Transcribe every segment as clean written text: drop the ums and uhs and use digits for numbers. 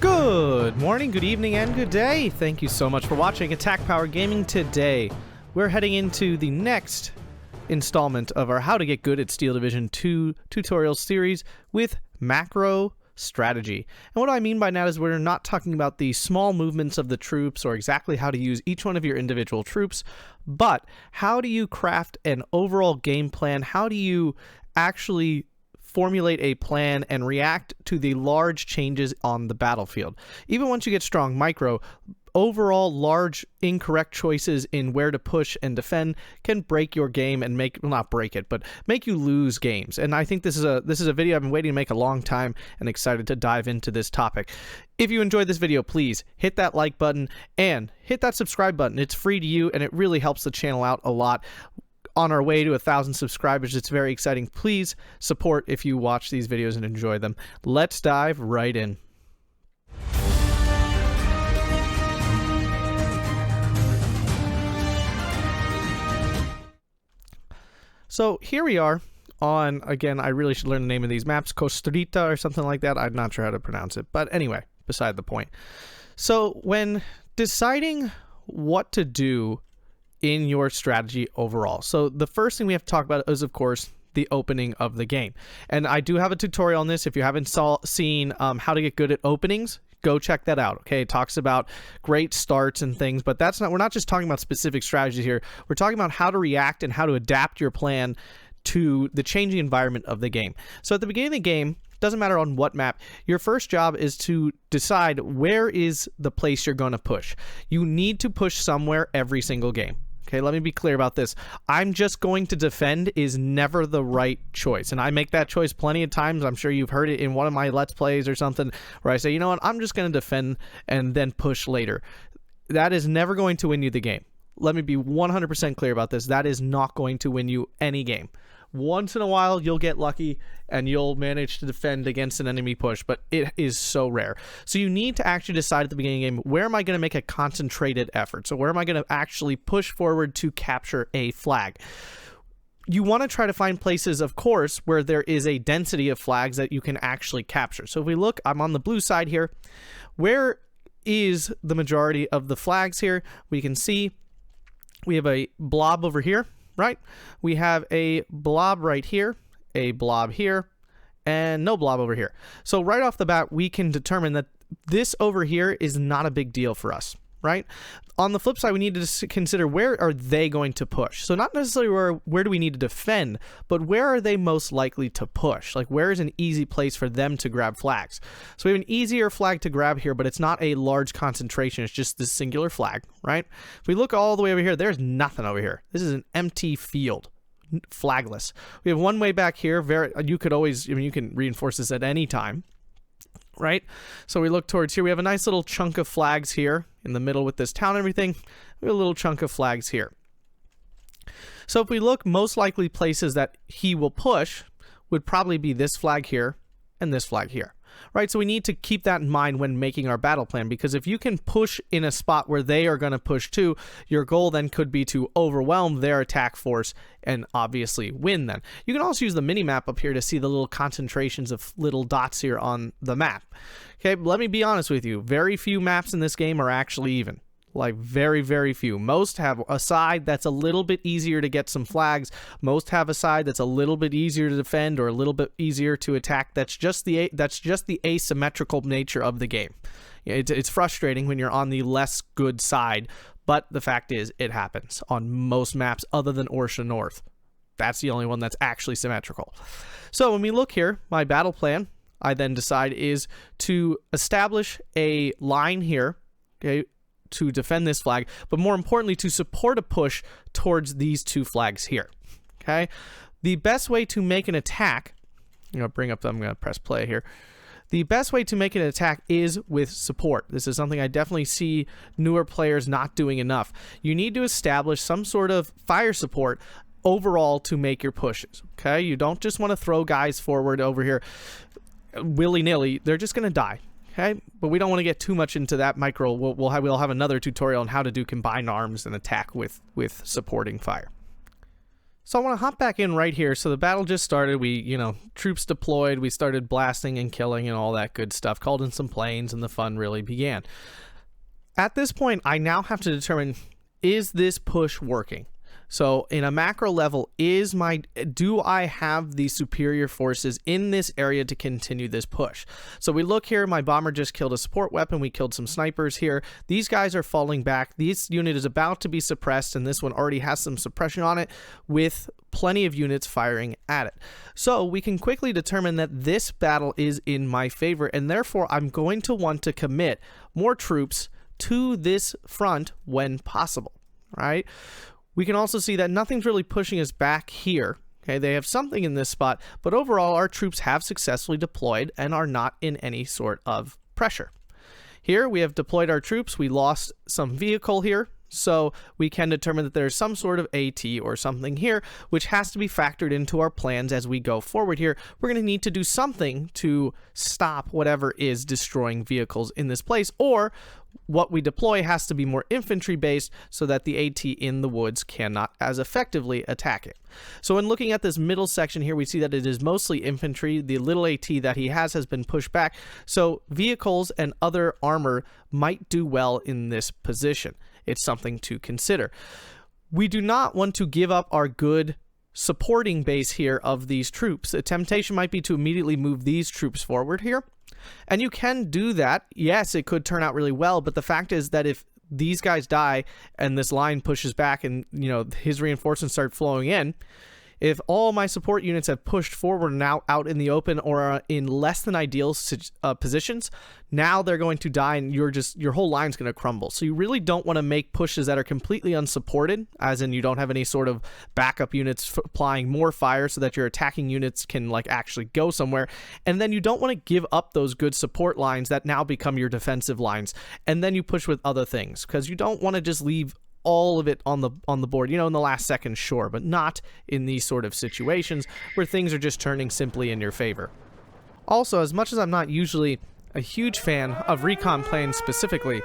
Good morning, good evening, and good day. Thank you so much for watching Attack Power Gaming today. We're heading into the next installment of our How to Get Good at Steel Division 2 tutorial series with macro strategy. And what I mean by that is we're not talking about the small movements of the troops or exactly how to use each one of your individual troops, but how do you craft an overall game plan? How do you actually formulate a plan and react to the large changes on the battlefield? Even once you get strong micro, overall large incorrect choices in where to push and defend can break your game and make, well, not break it, but make you lose games. And I think this is a video I've been waiting to make a long time and excited to dive into this topic. If you enjoyed this video, please hit that like button and hit that subscribe button. It's free to you and it really helps the channel out a lot. On our way to 1,000 subscribers, it's very exciting. Please support if you watch these videos and enjoy them. Let's dive right in. So here we are on, again, I really should learn the name of these maps, Costa Rica or something like that. I'm not sure how to pronounce it, but anyway, beside the point. So when deciding what to do in your strategy overall, so the first thing we have to talk about is, of course, the opening of the game. And I do have a tutorial on this. If you haven't seen how to get good at openings, go check that out. Okay, it talks about great starts and things, but that's not, we're not just talking about specific strategies here. We're talking about how to react and how to adapt your plan to the changing environment of the game. So at the beginning of the game, doesn't matter on what map, your first job is to decide where is the place you're going to push. You need to push somewhere every single game. Okay, let me be clear about this. I'm just going to defend is never the right choice. And I make that choice plenty of times. I'm sure you've heard it in one of my Let's Plays or something where I say, you know what, I'm just going to defend and then push later. That is never going to win you the game. Let me be 100% clear about this. That is not going to win you any game. Once in a while, you'll get lucky and you'll manage to defend against an enemy push, but it is so rare. So you need to actually decide at the beginning of the game, where am I going to make a concentrated effort? So where am I going to actually push forward to capture a flag? You want to try to find places, of course, where there is a density of flags that you can actually capture. So if we look, I'm on the blue side here. Where is the majority of the flags here? We can see we have a blob over here. Right? We have a blob right here, a blob here, and no blob over here. So right off the bat, we can determine that this over here is not a big deal for us, right? On the flip side, we need to consider where are they going to push. So not necessarily where do we need to defend, but where are they most likely to push? Like where is an easy place for them to grab flags? So we have an easier flag to grab here, but it's not a large concentration. It's just this singular flag, right? If we look all the way over here, there's nothing over here. This is an empty field. Flagless. We have one way back here. You could always, I mean, you can reinforce this at any time. Right? So we look towards here. We have a nice little chunk of flags here in the middle with this town and everything. We have a little chunk of flags here. So if we look, most likely places that he will push would probably be this flag here and this flag here. Right? So we need to keep that in mind when making our battle plan, because if you can push in a spot where they are going to push too, your goal then could be to overwhelm their attack force and obviously win then. You can also use the mini map up here to see the little concentrations of little dots here on the map. Okay, let me be honest with you. Very few maps in this game are actually even. Like very, very few. Most have a side that's a little bit easier to get some flags. Most have a side that's a little bit easier to defend or a little bit easier to attack. That's just the asymmetrical nature of the game. It's frustrating when you're on the less good side, but the fact is it happens on most maps other than Orsha North. That's the only one that's actually symmetrical. So when we look here, my battle plan, I then decide is to establish a line here, okay, to defend this flag, but more importantly to support a push towards these two flags here. Okay, the best way to make an attack, I'm going to press play here. The best way to make an attack is with support. This is something I definitely see newer players not doing enough. You need to establish some sort of fire support overall to make your pushes. Okay, you don't just want to throw guys forward over here willy-nilly. They're just going to die. Okay, but we don't want to get too much into that micro. We'll have another tutorial on how to do combined arms and attack with supporting fire. So I want to hop back in right here. So the battle just started. We, troops deployed. We started blasting and killing and all that good stuff. Called in some planes and the fun really began. At this point, I now have to determine, is this push working? So in a macro level, do I have the superior forces in this area to continue this push? So we look here, my bomber just killed a support weapon. We killed some snipers here. These guys are falling back. This unit is about to be suppressed, and this one already has some suppression on it with plenty of units firing at it. So we can quickly determine that this battle is in my favor, and therefore I'm going to want to commit more troops to this front when possible, right? We can also see that nothing's really pushing us back here. Okay, they have something in this spot, but overall our troops have successfully deployed and are not in any sort of pressure. Here we have deployed our troops. We lost some vehicle here, so we can determine that there's some sort of AT or something here, which has to be factored into our plans as we go forward here. We're going to need to do something to stop whatever is destroying vehicles in this place, or what we deploy has to be more infantry based so that the AT in the woods cannot as effectively attack it. So in looking at this middle section here, we see that it is mostly infantry. The little AT that he has been pushed back. So vehicles and other armor might do well in this position. It's something to consider. We do not want to give up our good supporting base here of these troops. A temptation might be to immediately move these troops forward here. And you can do that. Yes, it could turn out really well, but the fact is that if these guys die and this line pushes back and, his reinforcements start flowing in, if all my support units have pushed forward now out in the open or are in less than ideal positions, now they're going to die and your whole line's going to crumble. So you really don't want to make pushes that are completely unsupported, as in you don't have any sort of backup units applying more fire so that your attacking units can actually go somewhere. And then you don't want to give up those good support lines that now become your defensive lines. And then you push with other things, because you don't want to just leave all of it on the board, in the last second, sure, but not in these sort of situations where things are just turning simply in your favor. Also, as much as I'm not usually a huge fan of recon plans specifically,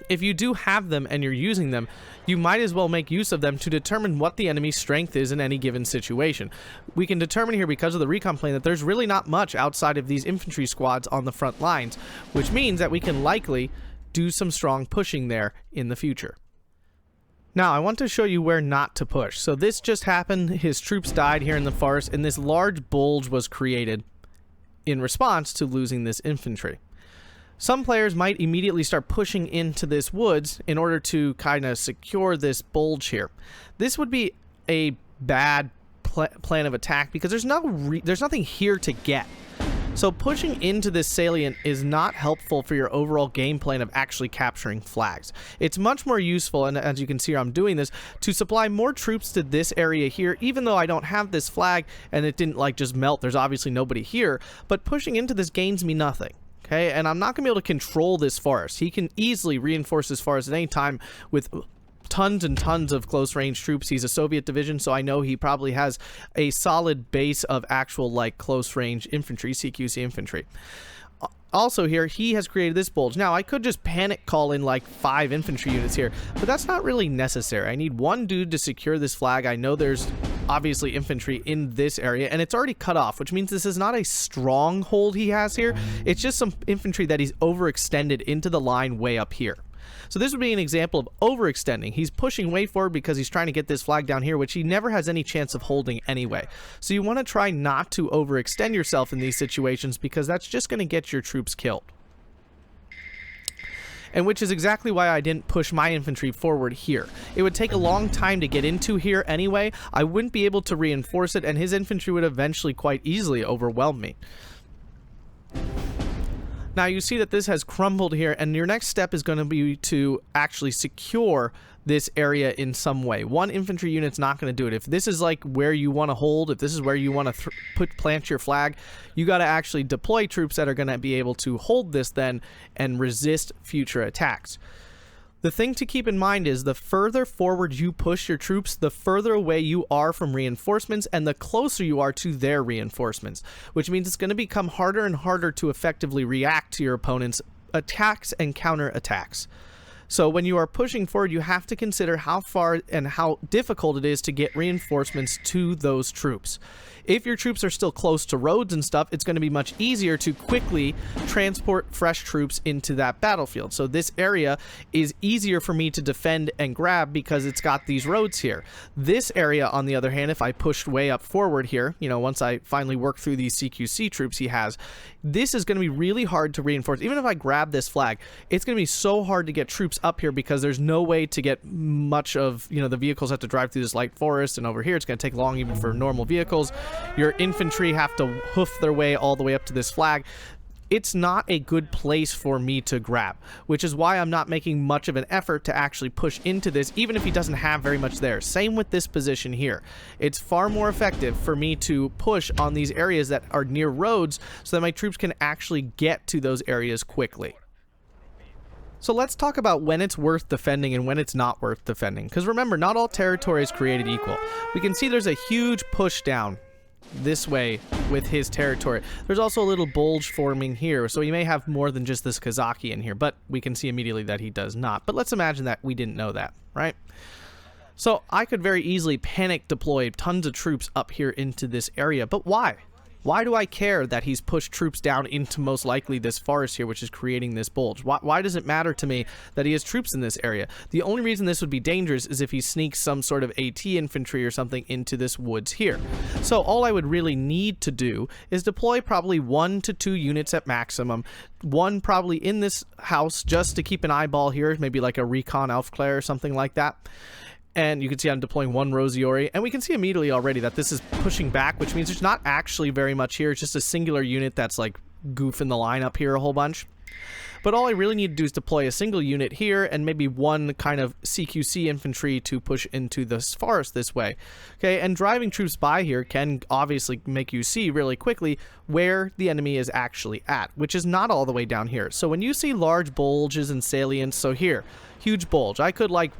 if you do have them and you're using them, you might as well make use of them to determine what the enemy's strength is in any given situation. We can determine here, because of the recon plane, that there's really not much outside of these infantry squads on the front lines, which means that we can likely do some strong pushing there in the future. Now, I want to show you where not to push. So this just happened. His troops died here in the forest, and this large bulge was created in response to losing this infantry. Some players might immediately start pushing into this woods in order to kind of secure this bulge here. This would be a bad plan of attack because there's nothing here to get. So pushing into this salient is not helpful for your overall game plan of actually capturing flags. It's much more useful, and as you can see here, I'm doing this, to supply more troops to this area here, even though I don't have this flag and it didn't just melt. There's obviously nobody here, but pushing into this gains me nothing. Okay, and I'm not going to be able to control this forest. He can easily reinforce this forest at any time with tons and tons of close range troops. He's a Soviet division, so I know he probably has a solid base of actual close range infantry, CQC infantry. Also here, he has created this bulge. Now, I could just panic call in 5 infantry units here, but that's not really necessary. I need one dude to secure this flag. I know there's obviously infantry in this area, and it's already cut off, which means this is not a stronghold he has here. It's just some infantry that he's overextended into the line way up here. So this would be an example of overextending. He's pushing way forward because he's trying to get this flag down here, which he never has any chance of holding anyway. So you want to try not to overextend yourself in these situations, because that's just going to get your troops killed. And which is exactly why I didn't push my infantry forward here. It would take a long time to get into here anyway. I wouldn't be able to reinforce it, and his infantry would eventually quite easily overwhelm me. Now you see that this has crumbled here, and your next step is going to be to actually secure this area in some way. One infantry unit's not going to do it. If this is where you want to hold, if this is where you want to plant your flag, you got to actually deploy troops that are going to be able to hold this then and resist future attacks. The thing to keep in mind is the further forward you push your troops, the further away you are from reinforcements and the closer you are to their reinforcements, which means it's going to become harder and harder to effectively react to your opponent's attacks and counterattacks. So when you are pushing forward, you have to consider how far and how difficult it is to get reinforcements to those troops. If your troops are still close to roads and stuff, it's going to be much easier to quickly transport fresh troops into that battlefield. So this area is easier for me to defend and grab because it's got these roads here. This area, on the other hand, if I pushed way up forward here, you know, once I finally work through these CQC troops he has, this is going to be really hard to reinforce. Even if I grab this flag, it's going to be so hard to get troops up here because there's no way to get much of, you know, the vehicles have to drive through this light forest, and over here it's going to take long even for normal vehicles. Your infantry have to hoof their way all the way up to this flag. It's not a good place for me to grab, which is why I'm not making much of an effort to actually push into this, even if he doesn't have very much there. Same with this position here. It's far more effective for me to push on these areas that are near roads so that my troops can actually get to those areas quickly. So let's talk about when it's worth defending and when it's not worth defending. Because remember, not all territory is created equal. We can see there's a huge push down this way with his territory. There's also a little bulge forming here, so he may have more than just this Kazaki in here, but we can see immediately that he does not. But let's imagine that we didn't know that, right? So I could very easily panic deploy tons of troops up here into this area, but why? Why do I care that he's pushed troops down into most likely this forest here, which is creating this bulge? Why does it matter to me that he has troops in this area? The only reason this would be dangerous is if he sneaks some sort of AT infantry or something into this woods here. So all I would really need to do is deploy probably 1 to 2 units at maximum. One probably in this house just to keep an eyeball here, maybe like a recon Elfclair or something like that. And you can see I'm deploying 1 Rosiori, and we can see immediately already that this is pushing back, which means there's not actually very much here. It's just a singular unit that's like goofing the line up here a whole bunch. But all I really need to do is deploy a single unit here and maybe 1 kind of CQC infantry to push into this forest this way. Okay, and driving troops by here can obviously make you see really quickly where the enemy is actually at, which is not all the way down here. So when you see large bulges and salients, so here, huge bulge, I could like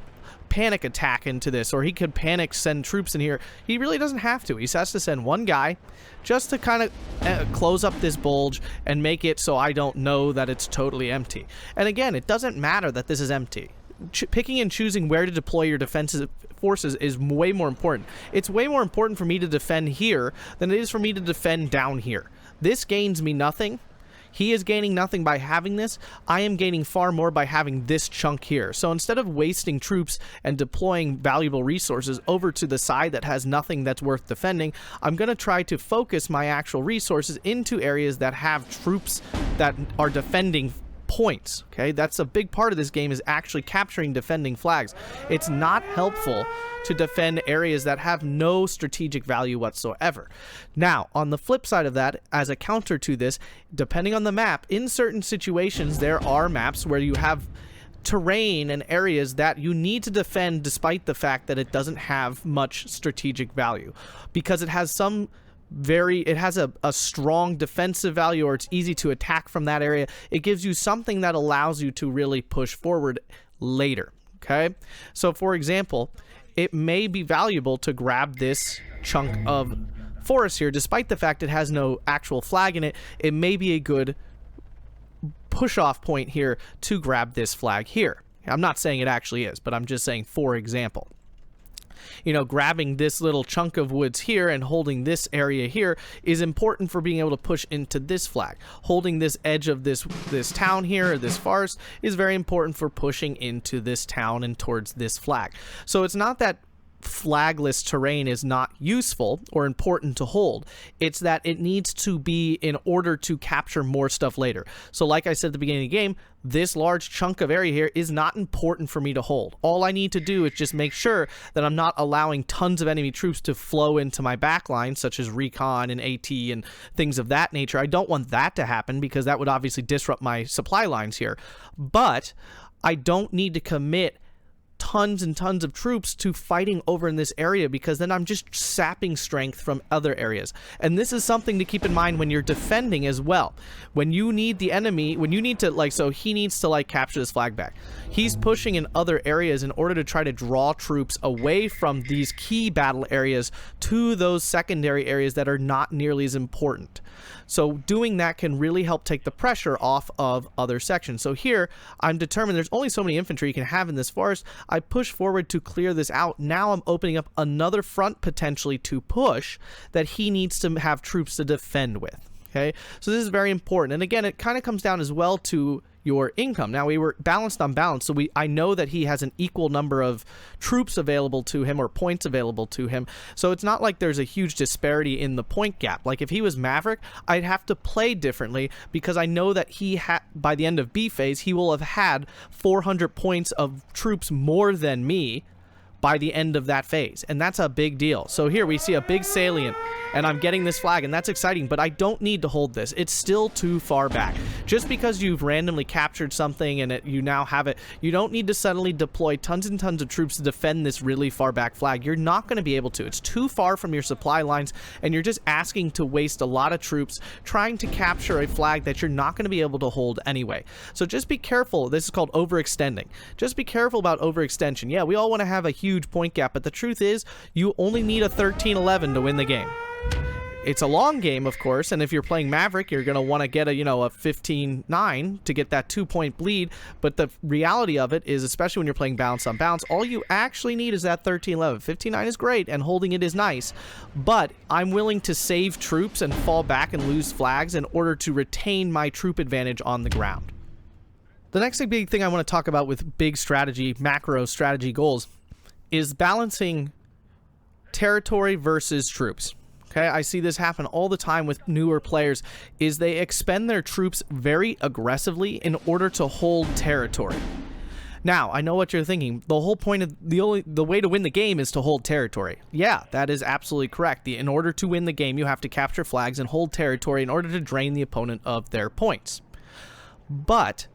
panic attack into this, or he could panic send troops in here. He really doesn't have to. He has to send 1 guy just to kind of close up this bulge and make it so I don't know that it's totally empty. And again, it doesn't matter that this is empty. Picking and choosing where to deploy your defensive forces is way more important. It's way more important for me to defend here than it is for me to defend down here. This gains me nothing. He is gaining nothing by having this. I am gaining far more by having this chunk here. So instead of wasting troops and deploying valuable resources over to the side that has nothing that's worth defending, I'm going to try to focus my actual resources into areas that have troops that are defending points. Okay, that's a big part of this game, is actually capturing defending flags. It's not helpful to defend areas that have no strategic value whatsoever. Now, on the flip side of that, as a counter to this, depending on the map, in certain situations there are maps where you have terrain and areas that you need to defend despite the fact that it doesn't have much strategic value, because it has some a strong defensive value, or it's easy to attack from that area. It gives you something that allows you to really push forward later. Okay, so for example, it may be valuable to grab this chunk of forest here, despite the fact it has no actual flag in it. It may be a good push-off point here to grab this flag here. I'm not saying it actually is, but I'm just saying for example. You know, grabbing this little chunk of woods here and holding this area here is important for being able to push into this flag. Holding this edge of this town here, or this forest, is very important for pushing into this town and towards this flag. So it's not that flagless terrain is not useful or important to hold. It's that it needs to be in order to capture more stuff later. So like I said at the beginning of the game, this large chunk of area here is not important for me to hold. All I need to do is just make sure that I'm not allowing tons of enemy troops to flow into my backline, such as recon and AT and things of that nature. I don't want that to happen because that would obviously disrupt my supply lines here. But I don't need to commit tons and tons of troops to fighting over in this area, because then I'm just sapping strength from other areas. And this is something to keep in mind when you're defending as well. When you need the enemy, when you need to, like, so he needs to, like, capture this flag back. He's pushing in other areas in order to try to draw troops away from these key battle areas to those secondary areas that are not nearly as important. So doing that can really help take the pressure off of other sections. So here, I'm determined there's only so many infantry you can have in this forest. I push forward to clear this out. Now I'm opening up another front potentially to push that he needs to have troops to defend with. Okay, so this is very important. And again, it kind of comes down as well to your income. Now, we were balanced on balance, so I know that he has an equal number of troops available to him, or points available to him. So it's not like there's a huge disparity in the point gap. Like if he was Maverick, I'd have to play differently, because I know that by the end of B phase, he will have had 400 points of troops more than me by the end of that phase, and that's a big deal. So here we see a big salient, and I'm getting this flag, and that's exciting, but I don't need to hold this. It's still too far back. Just because you've randomly captured something and you now have it, you don't need to suddenly deploy tons and tons of troops to defend this really far back flag. You're not going to be able to. It's too far from your supply lines, and you're just asking to waste a lot of troops trying to capture a flag that you're not going to be able to hold anyway. So just be careful. This is called overextending. Just be careful about overextension. Yeah, we all want to have a huge point gap, but the truth is you only need a 13-11 to win the game. It's a long game, of course, and if you're playing Maverick, you're going to want to get a 15-9 to get that 2-point bleed, but the reality of it is, especially when you're playing balance on balance, all you actually need is that 13-11. 15-9 is great, and holding it is nice, but I'm willing to save troops and fall back and lose flags in order to retain my troop advantage on the ground. The next big thing I want to talk about with big strategy, macro strategy goals, is balancing territory versus troops. Okay, I see this happen all the time with newer players, is they expend their troops very aggressively in order to hold territory. Now, I know what you're thinking. The whole point of the way to win the game is to hold territory. Yeah, that is absolutely correct. In order to win the game, you have to capture flags and hold territory in order to drain the opponent of their points. But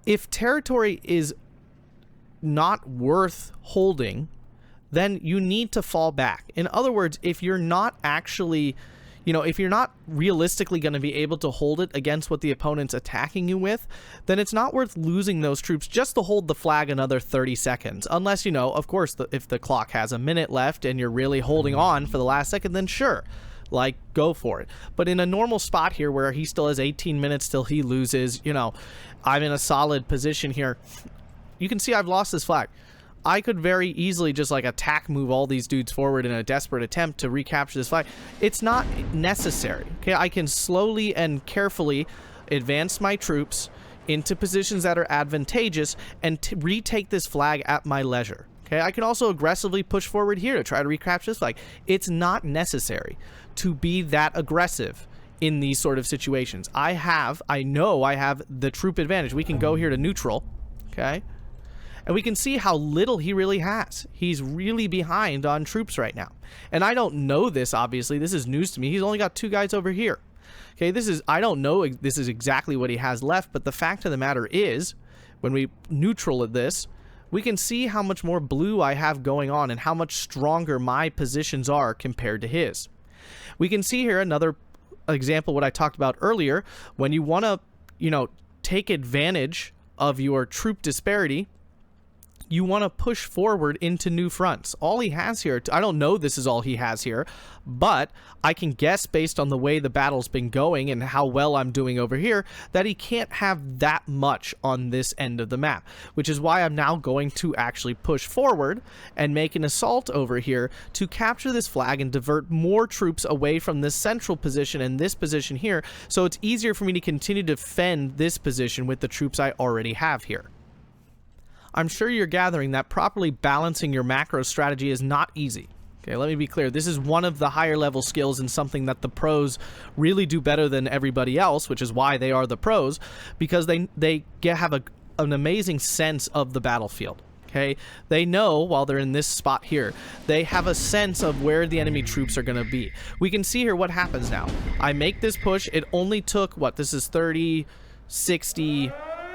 if territory is not worth holding, then you need to fall back. In other words, if you're not actually, if you're not realistically going to be able to hold it against what the opponent's attacking you with, then it's not worth losing those troops just to hold the flag another 30 seconds. Unless, of course, if the clock has a minute left and you're really holding on for the last second, then sure, like, go for it. But in a normal spot here where he still has 18 minutes till he loses, I'm in a solid position here. You can see I've lost this flag. I could very easily just attack move all these dudes forward in a desperate attempt to recapture this flag. It's not necessary. Okay, I can slowly and carefully advance my troops into positions that are advantageous and retake this flag at my leisure. Okay, I can also aggressively push forward here to try to recapture this flag. It's not necessary to be that aggressive in these sort of situations. I know I have the troop advantage. We can go here to neutral. Okay. And we can see how little he really has. He's really behind on troops right now. And I don't know this, obviously. This is news to me. He's only got 2 guys over here. Okay, I don't know this is exactly what he has left, but the fact of the matter is, when we neutral at this, we can see how much more blue I have going on and how much stronger my positions are compared to his. We can see here another example, what I talked about earlier. When you want to, take advantage of your troop disparity, you want to push forward into new fronts. All he has here, I don't know this is all he has here, but I can guess based on the way the battle's been going and how well I'm doing over here, that he can't have that much on this end of the map, which is why I'm now going to actually push forward and make an assault over here to capture this flag and divert more troops away from this central position and this position here, so it's easier for me to continue to defend this position with the troops I already have here. I'm sure you're gathering that properly balancing your macro strategy is not easy. Okay, let me be clear. This is one of the higher level skills and something that the pros really do better than everybody else, which is why they are the pros, because they have an amazing sense of the battlefield. Okay, they know while they're in this spot here, they have a sense of where the enemy troops are going to be. We can see here what happens now. I make this push. It only took, this is 30, 60,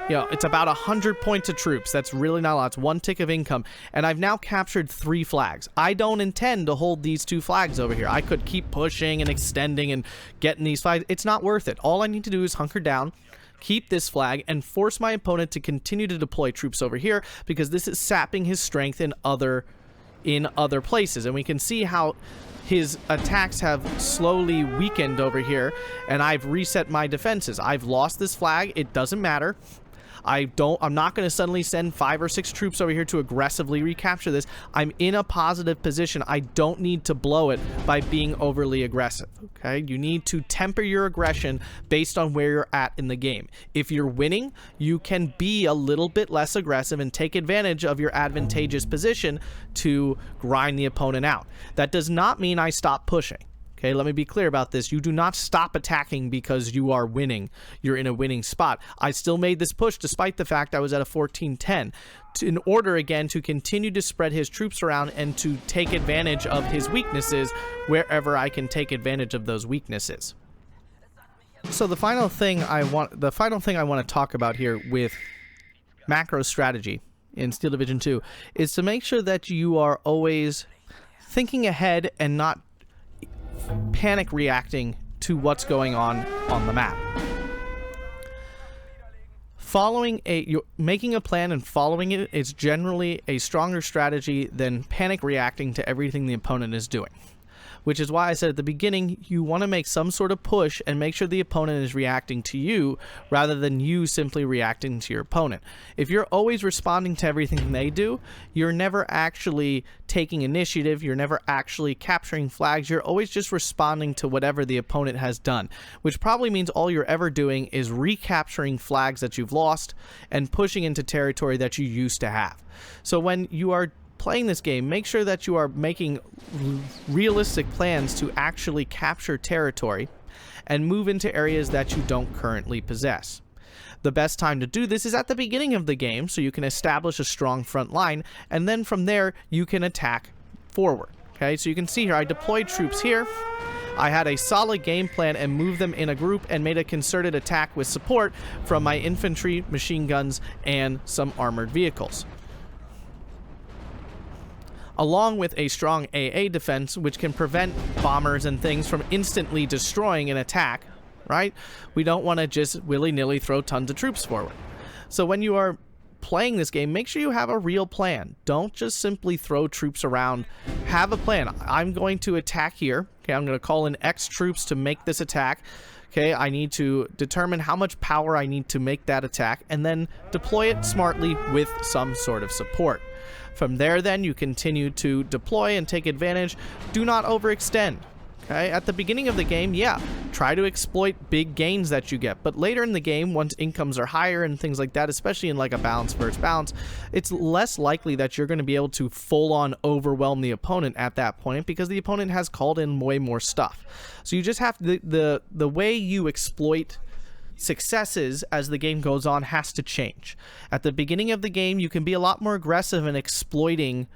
You know, it's about 100 points of troops. That's really not a lot. It's 1 tick of income. And I've now captured 3 flags. I don't intend to hold these 2 flags over here. I could keep pushing and extending and getting these flags. It's not worth it. All I need to do is hunker down, keep this flag, and force my opponent to continue to deploy troops over here, because this is sapping his strength in other places. And we can see how his attacks have slowly weakened over here, and I've reset my defenses. I've lost this flag. It doesn't matter. I'm not going to suddenly send 5 or 6 troops over here to aggressively recapture this. I'm in a positive position. I don't need to blow it by being overly aggressive, okay? You need to temper your aggression based on where you're at in the game. If you're winning, you can be a little bit less aggressive and take advantage of your advantageous position to grind the opponent out. That does not mean I stop pushing. Okay, let me be clear about this. You do not stop attacking because you are winning. You're in a winning spot. I still made this push despite the fact I was at a 14-10 in order, again, to continue to spread his troops around and to take advantage of his weaknesses wherever I can take advantage of those weaknesses. So the final thing I want to talk about here with macro strategy in Steel Division 2 is to make sure that you are always thinking ahead and not panic reacting to what's going on the map. Making a plan and following it is generally a stronger strategy than panic reacting to everything the opponent is doing. Which is why I said at the beginning, you want to make some sort of push and make sure the opponent is reacting to you rather than you simply reacting to your opponent. If you're always responding to everything they do, you're never actually taking initiative, you're never actually capturing flags, you're always just responding to whatever the opponent has done, which probably means all you're ever doing is recapturing flags that you've lost and pushing into territory that you used to have. So when you are playing this game, make sure that you are making realistic plans to actually capture territory and move into areas that you don't currently possess. The best time to do this is at the beginning of the game, so you can establish a strong front line, and then from there you can attack forward. Okay, so you can see here I deployed troops here. I had a solid game plan and moved them in a group and made a concerted attack with support from my infantry, machine guns, and some armored vehicles, along with a strong AA defense, which can prevent bombers and things from instantly destroying an attack, right? We don't want to just willy-nilly throw tons of troops forward. So when you are playing this game, make sure you have a real plan. Don't just simply throw troops around. Have a plan. I'm going to attack here. Okay, I'm going to call in X troops to make this attack. Okay, I need to determine how much power I need to make that attack and then deploy it smartly with some sort of support. From there, then, you continue to deploy and take advantage. Do not overextend. Okay? At the beginning of the game, yeah, try to exploit big gains that you get. But later in the game, once incomes are higher and things like that, especially in like a balance versus balance, it's less likely that you're going to be able to full-on overwhelm the opponent at that point because the opponent has called in way more stuff. So you just have the way you exploit successes as the game goes on has to change. At the beginning of the game, you can be a lot more aggressive in exploiting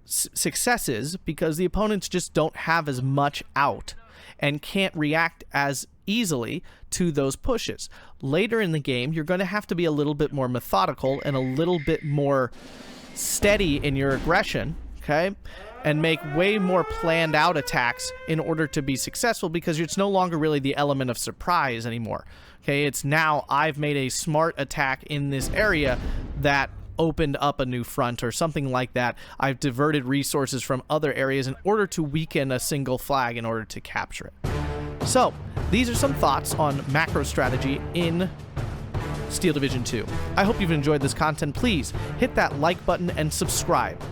successes because the opponents just don't have as much out and can't react as easily to those pushes. Later in the game, you're going to have to be a little bit more methodical and a little bit more steady in your aggression, okay? And make way more planned out attacks in order to be successful because it's no longer really the element of surprise anymore. Okay, it's now I've made a smart attack in this area that opened up a new front or something like that. I've diverted resources from other areas in order to weaken a single flag in order to capture it. So, these are some thoughts on macro strategy in Steel Division 2. I hope you've enjoyed this content. Please hit that like button and subscribe.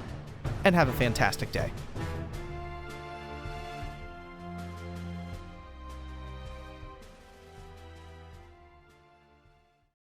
And have a fantastic day.